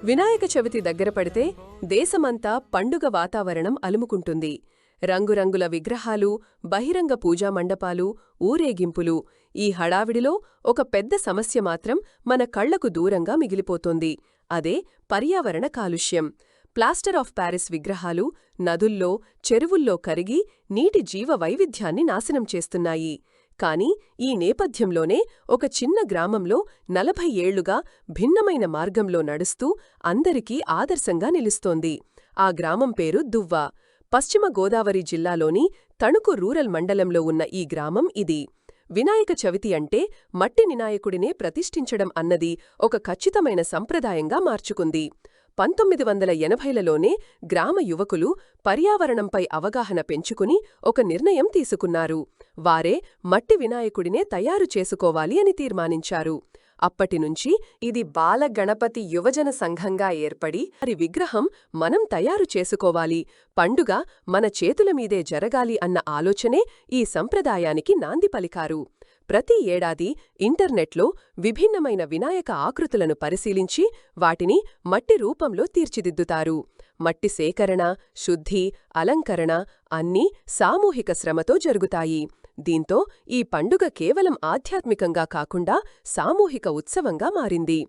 వినాయక చవితి దగ్గర పడితే దేశమంతా పండుగ వాతావరణం అలుముకుంటుంది. రంగురంగుల విగ్రహాలు, బహిరంగ పూజా మండపాలు, ఊరేగింపులు. ఈ హడావిడిలో ఒక పెద్ద సమస్య మాత్రం మన కళ్లకు దూరంగా మిగిలిపోతోంది. అదే పర్యావరణ కాలుష్యం. ప్లాస్టర్ ఆఫ్ ప్యారిస్ విగ్రహాలు నదుల్లో, చెరువుల్లో కరిగి నీటి జీవ వైవిధ్యాన్ని నాశనం చేస్తున్నాయి. కాని ఈ నేపథ్యంలోనే ఒక చిన్న గ్రామంలో 40 ఏళ్లుగా భిన్నమైన మార్గంలో నడుస్తూ అందరికీ ఆదర్శంగా నిలుస్తోంది. ఆ గ్రామం పేరు దువ్వ. పశ్చిమ గోదావరి జిల్లాలోని తణుకు రూరల్ మండలంలో ఉన్న ఈ గ్రామం ఇది. వినాయక చవితి అంటే మట్టి వినాయకుడినే ప్రతిష్ఠించడం అన్నది ఒక ఖచ్చితమైన సంప్రదాయంగా మార్చుకుంది. 1980లలోనే గ్రామ యువకులు పర్యావరణంపై అవగాహన పెంచుకుని ఒక నిర్ణయం తీసుకున్నారు. వారే మట్టి వినాయకుడినే తయారు చేసుకోవాలి అని తీర్మానించారు. అప్పటినుంచి ఇది బాల గణపతి యువజన సంఘంగా ఏర్పడి వారి విగ్రహం మనం తయారు చేసుకోవాలి, పండుగ మన చేతులమీదే జరగాలి అన్న ఆలోచనే ఈ సంప్రదాయానికి నాంది పలికారు. ప్రతి ఏడాది ఇంటర్నెట్లో విభిన్నమైన వినాయక ఆకృతులను పరిశీలించి వాటిని మట్టి రూపంలో తీర్చిదిద్దుతారు. మట్టి సేకరణ, శుద్ధి, అలంకరణ అన్నీ సామూహిక శ్రమతో జరుగుతాయి. దీంతో ఈ పండుగ కేవలం ఆధ్యాత్మికంగా కాకుండా సామూహిక ఉత్సవంగా మారింది.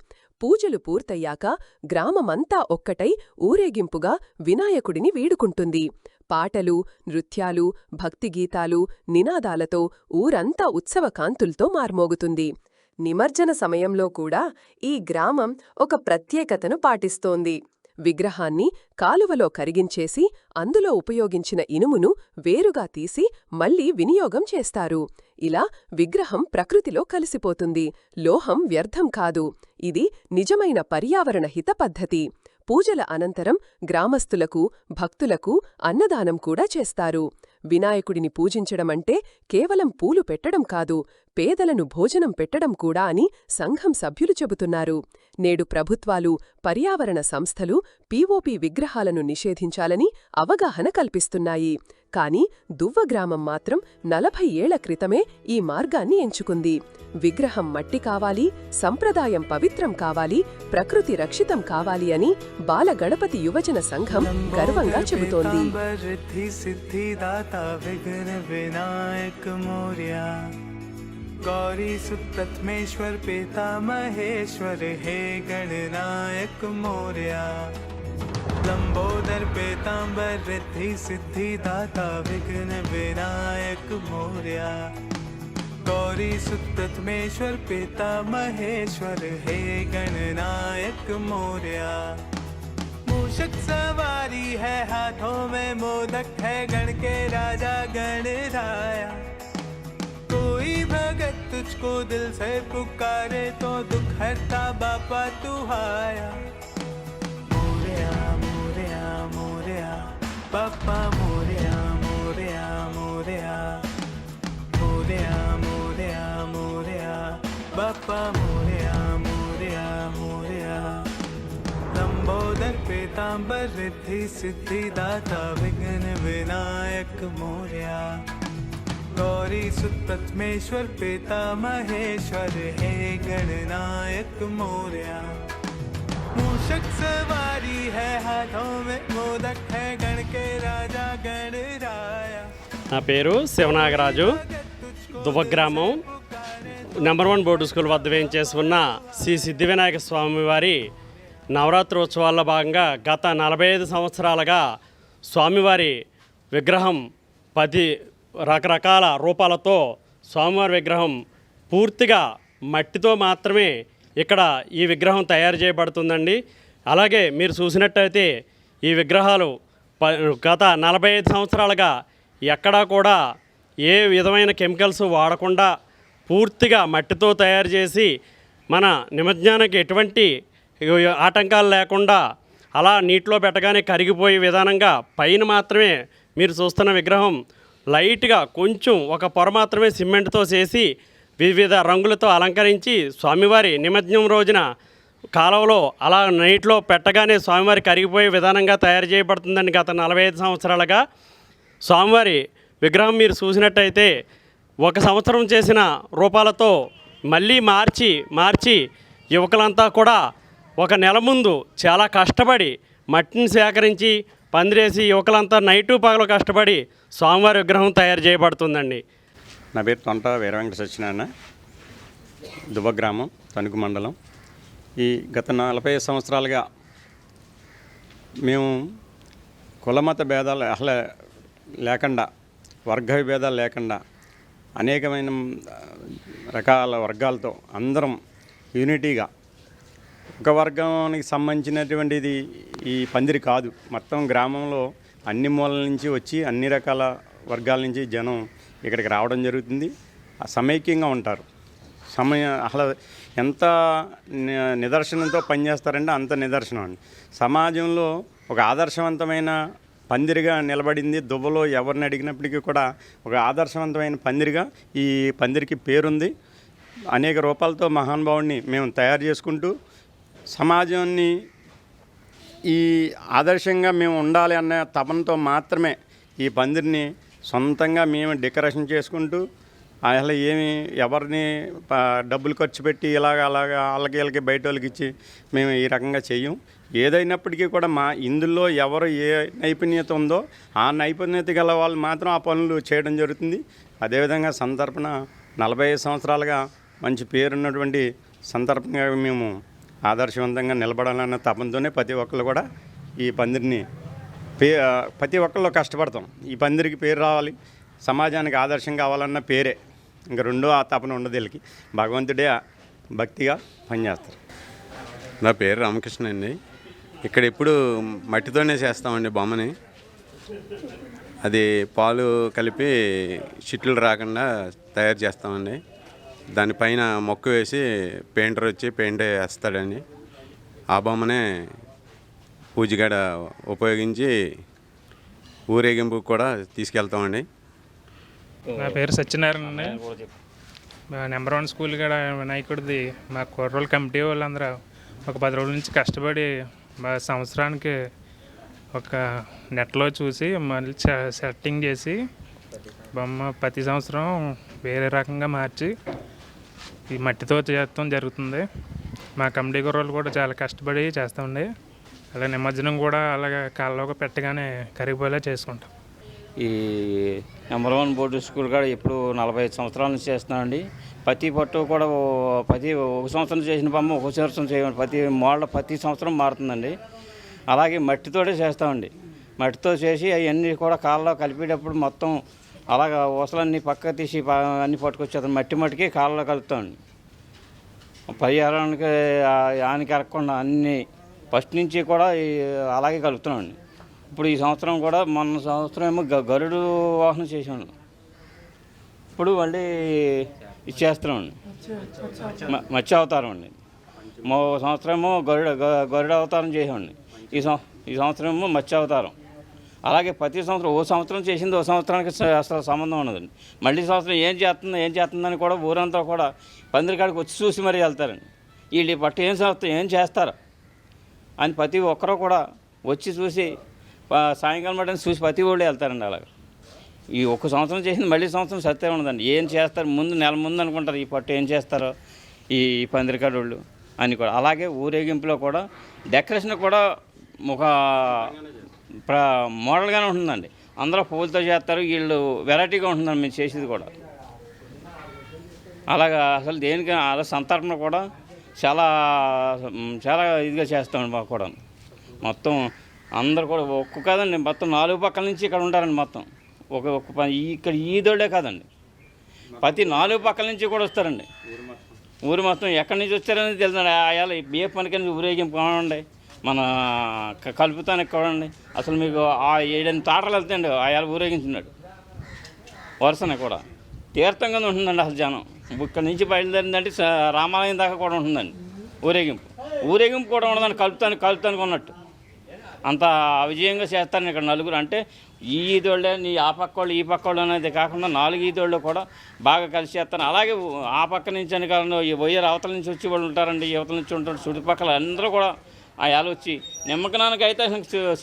పూజలు పూర్తయ్యాక గ్రామమంతా ఒక్కటై ఊరేగింపుగా వినాయకుడిని వీడుకుంటుంది. పాటలు, నృత్యాలు, భక్తిగీతాలు, నినాదాలతో ఊరంతా ఉత్సవకాంతుల్తో మార్మోగుతుంది. నిమజ్జన సమయంలో కూడా ఈ గ్రామం ఒక ప్రత్యేకతను పాటిస్తోంది. విగ్రహాన్ని కాలువలో కరిగించేసి అందులో ఉపయోగించిన ఇనుమును వేరుగా తీసి మళ్లీ వినియోగం చేస్తారు. ఇలా విగ్రహం ప్రకృతిలో కలిసిపోతుంది. లోహం వ్యర్థం కాదు. ఇది నిజమైన పర్యావరణ హిత పద్ధతి. పూజల అనంతరం గ్రామస్తులకు, భక్తులకు అన్నదానం కూడా చేస్తారు. వినాయకుడిని పూజించడమంటే కేవలం పూలు పెట్టడం కాదు, పేదలను భోజనం పెట్టడం కూడా అని సంఘం సభ్యులు చెబుతున్నారు. నేడు ప్రభుత్వాలు, పర్యావరణ సంస్థలు పీఓపీ విగ్రహాలను నిషేధించాలని అవగాహన కల్పిస్తున్నాయి. కాని దువ్వ గ్రామం మాత్రం 40 ఏళ్ల క్రితమే ఈ మార్గాన్ని ఎంచుకుంది. విగ్రహం మట్టి కావాలి, సంప్రదాయం పవిత్రం కావాలి, ప్రకృతి రక్షితం కావాలి అని బాల గణపతి యువజన సంఘం గర్వంగా చెబుతోంది. गौरी सुतत्मेश्वर पिता महेश्वर हे गणनायक मोरया लंबोदर पीतांबर रिद्धि सिद्धि दाता विघ्न विनायक मोरया गौरी सुतत्मेश्वर पिता महेश्वर हे गणनायक मोरया मूषक सवारी है हाथों में मोदक है गण के राजा गणराया कोई भगत तुझको दिल से पुकारे तो दुख हरता बापा तू आया मोरया मोरया मोरया बापा मोरया मोरया मोरया मोरया मोरया मोरया बापा मोरया मोरया मोरया लंबोदर पीतांबर रिद्धि सिद्धि दाता विघ्न विनायक मोरया गौरी सुतत्मेश्वर पिता महेश्वर हे गणनायक मोरया मूषक सवारी है हाथों में मोदक है गण के राजा गणराया. నా పేరు శివనాగరాజు. దువ్వ గ్రామం నెంబర్ 1 బోర్డు స్కూల్ వద్ద వేయించేసి ఉన్న శ్రీ సిద్ధివినాయక స్వామివారి నవరాత్రోత్సవాల్లో భాగంగా గత 45 సంవత్సరాలుగా స్వామివారి విగ్రహం 10 రకరకాల రూపాలతో స్వామివారి విగ్రహం పూర్తిగా మట్టితో మాత్రమే ఇక్కడ ఈ విగ్రహం తయారు చేయబడుతుందండి. అలాగే మీరు చూసినట్టయితే ఈ విగ్రహాలు గత 45 సంవత్సరాలుగా ఎక్కడా కూడా ఏ విధమైన కెమికల్స్ వాడకుండా పూర్తిగా మట్టితో తయారు చేసి మన నిమజ్జనానికి ఎటువంటి ఆటంకాలు లేకుండా అలా నీటిలో పెట్టగానే కరిగిపోయే విధానంగా పైన మాత్రమే మీరు చూస్తున్న విగ్రహం లైట్గా కొంచెం ఒక పొర మాత్రమే సిమెంట్తో చేసి వివిధ రంగులతో అలంకరించి స్వామివారి నిమజ్జనం రోజున కాలువలో అలా నీటిలో పెట్టగానే స్వామివారి కరిగిపోయే విధానంగా తయారు చేయబడుతుందండి. గత 45 సంవత్సరాలుగా స్వామివారి విగ్రహం మీరు చూసినట్టయితే 1 సంవత్సరం చేసిన రూపాలతో మళ్ళీ మార్చి యువకులంతా కూడా ఒక నెల ముందు చాలా కష్టపడి మట్టిని సేకరించి పందిరేసి యువకులంతా నైటు పగలు కష్టపడి స్వామివారి విగ్రహం తయారు చేయబడుతుందండి. నా పేరు తొంట వీర వెంకట సత్యనారాయణ, దువ్వ గ్రామం, తణుకు మండలం. ఈ గత 40 సంవత్సరాలుగా మేము కులమత భేదాలు అసలు లేకుండా, వర్గ విభేదాలు లేకుండా అనేకమైన రకాల వర్గాలతో అందరం యూనిటీగా, ఒక వర్గానికి సంబంధించినటువంటిది ఈ పందిరి కాదు, మొత్తం గ్రామంలో అన్ని మూలల నుంచి వచ్చి అన్ని రకాల వర్గాల నుంచి జనం ఇక్కడికి రావడం జరుగుతుంది. సమైక్యంగా ఉంటారు. అసలు ఎంత నిదర్శనంతో పనిచేస్తారంటే అంత నిదర్శనం అండి. సమాజంలో ఒక ఆదర్శవంతమైన పందిరిగా నిలబడింది. దువ్వలో ఎవరిని అడిగినప్పటికీ కూడా ఒక ఆదర్శవంతమైన పందిరిగా ఈ పందిరికి పేరుంది. అనేక రూపాలతో మహానుభావుడిని మేము తయారు చేసుకుంటూ సమాజాన్ని ఈ ఆదర్శంగా మేము ఉండాలి అన్న తపనతో మాత్రమే ఈ పందిరిని సొంతంగా మేము డెకరేషన్ చేసుకుంటూ అసలు ఏమి ఎవరిని డబ్బులు ఖర్చు పెట్టి అలాగా వాళ్ళకి వీళ్ళకి బయట వాళ్ళకి ఇచ్చి మేము ఈ రకంగా చెయ్యం. ఏదైనప్పటికీ కూడా ఇందులో ఎవరు ఏ నైపుణ్యత ఉందో ఆ నైపుణ్యత గల వాళ్ళు మాత్రం ఆ పనులు చేయడం జరుగుతుంది. అదేవిధంగా సంతర్పణ 45 సంవత్సరాలుగా మంచి పేరున్నటువంటి సంతర్పణగా మేము ఆదర్శవంతంగా నిలబడాలన్న తపంతోనే ప్రతి ఒక్కళ్ళు కూడా ఈ పందిరిని ప్రతి ఒక్కళ్ళు కష్టపడతాం. ఈ పందిరికి పేరు రావాలి, సమాజానికి ఆదర్శం కావాలన్న పేరే, ఇంకా రెండో ఆ తపన ఉండదు. వీళ్ళకి భగవంతుడే భక్తిగా పనిచేస్తారు. నా పేరు రామకృష్ణ అండి. ఇక్కడ ఎప్పుడు మట్టితోనే చేస్తామండి బొమ్మని. అది పాలు కలిపి చిట్లు రాకుండా తయారు చేస్తామండి. దానిపైన మొక్క వేసి పెయింటర్ వచ్చి పెయింట్ వేస్తాడండి. ఆ బొమ్మనే పూజగడ ఉపయోగించి ఊరేగింపు కూడా తీసుకెళ్తామండి. నా పేరు సత్యనారాయణ అండి. నెంబర్ 1 స్కూల్ కూడా వినాయకుడిది మా కుర్రోళ్ళ కమిటీ వాళ్ళందరూ ఒక 10 రోజుల నుంచి కష్టపడి మా సంవత్సరానికి ఒక నెట్లో చూసి మళ్ళీ సెట్టింగ్ చేసి బొమ్మ ప్రతి సంవత్సరం వేరే రకంగా మార్చి ఈ మట్టితో చేయడం జరుగుతుంది. మా కమిటీ కుర్రోళ్ళు కూడా చాలా కష్టపడి చేస్తామండి. అలా నిమజ్జనం కూడా అలాగే కాళ్ళలోకి పెట్టగానే కరిగిపోయేలా చేసుకుంటాం. ఈ నెంబర్ 1 బోర్డు స్కూల్ కూడా ఇప్పుడు 45 సంవత్సరాల నుంచి చేస్తున్నామండి. ప్రతి పట్టు కూడా ప్రతి ఒక సంవత్సరం చేసిన బొమ్మ ఒక సంవత్సరం చేయండి, ప్రతి మోడల్ ప్రతి సంవత్సరం మారుతుందండి. అలాగే మట్టితోటే చేస్తామండి. మట్టితో చేసి అవన్నీ కూడా కాళ్ళలో కలిపేటప్పుడు మొత్తం అలాగా ఊసలన్నీ పక్క తీసి అన్నీ పట్టుకొచ్చేస్తాం. మట్టికి కాళ్ళలో కలుపుతామండి. పర్యావరణానికి హానికి ఎరగకుండా అన్నీ ఫస్ట్ నుంచి కూడా అలాగే కలుపుతున్నామండి. ఇప్పుడు ఈ సంవత్సరం కూడా మొన్న సంవత్సరం ఏమో గరుడు వాహనం చేసాను. ఇప్పుడు మళ్ళీ ఇచ్చేస్తున్నామండి మత్స్య అవతారం అండి. సంవత్సరం ఏమో గరుడ అవతారం చేసామండి. ఈ సంవత్సరం ఏమో మత్స్య అవతారం. అలాగే ప్రతి సంవత్సరం ఓ సంవత్సరం చేసింది ఓ సంవత్సరానికి అసలు సంబంధం ఉన్నదండి. మళ్ళీ సంవత్సరం ఏం చేస్తుందని కూడా ఊరంతా కూడా పందిరికాడికి వచ్చి చూసి మరీ వెళ్తారండి. వీళ్ళు పట్టు ఏం చేస్తారు అని ప్రతి ఒక్కరూ కూడా వచ్చి చూసి సాయంకాలం మటని చూసి ప్రతి వాళ్ళు వెళ్తారండి. అలాగే ఈ ఒక్క సంవత్సరం చేసింది మళ్ళీ సంవత్సరం సత్యం ఉండదండి. ఏం చేస్తారు ముందు నెల ముందు అనుకుంటారు ఈ పట్టు ఏం చేస్తారో ఈ పందిరికాడు వాళ్ళు అని కూడా. అలాగే ఊరేగింపులో కూడా డెకరేషన్ కూడా ఒక మోడల్గానే ఉంటుందండి. అందరూ పువ్వులతో చేస్తారు, వీళ్ళు వెరైటీగా ఉంటుందండి మేము చేసేది కూడా. అలాగా అసలు దేనికి అలా సంతర్పణ కూడా చాలా చాలా ఇదిగా చేస్తామండి. మాకు కూడా మొత్తం అందరు కూడా ఒక్క కాదండి, మొత్తం 4 పక్కల నుంచి ఇక్కడ ఉంటారండి. మొత్తం ఇక్కడ ఈదోళ్ళే కాదండి, ప్రతి 4 పక్కల నుంచి కూడా వస్తారండి. ఊరు మొత్తం ఎక్కడి నుంచి వచ్చారనేది తెలుసండి. ఆయాల ఏ పనికని ఊరేగింపు కావండి, మన కలుపుతానికి చూడండి. అసలు మీకు 7-8 తాటలు వెళ్తాయండి ఆయాల ఊరేగించినాడు. వరుసనే కూడా తీర్థంగా ఉంటుందండి. అసలు జనం ఇక్కడ నుంచి బయలుదేరిందంటే రామాలయం దాకా కూడా ఉంటుందండి ఊరేగింపు కూడా ఉండదండి. కలుపుతానికి ఉన్నట్టు అంత విజయంగా చేస్తారని ఇక్కడ నలుగురు. అంటే ఈ ఈదోళ్ళే ఆ పక్క వాళ్ళు ఈ పక్క వాళ్ళు అనేది కాకుండా 4 ఈదోళ్ళు కూడా బాగా కలిసి చేస్తారు. అలాగే ఆ పక్క నుంచి అని కాకుండా ఈ బొయ్యర్ అవతల నుంచి వచ్చి వాళ్ళు ఉంటారండి, యువతల నుంచి ఉంటారు. చుట్టుపక్కల అందరూ కూడా ఆ యాలు వచ్చి నిమ్మకనానికి అయితే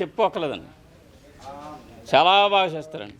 చెప్పుకోక్కర్లేదండి, చాలా బాగా చేస్తారండి.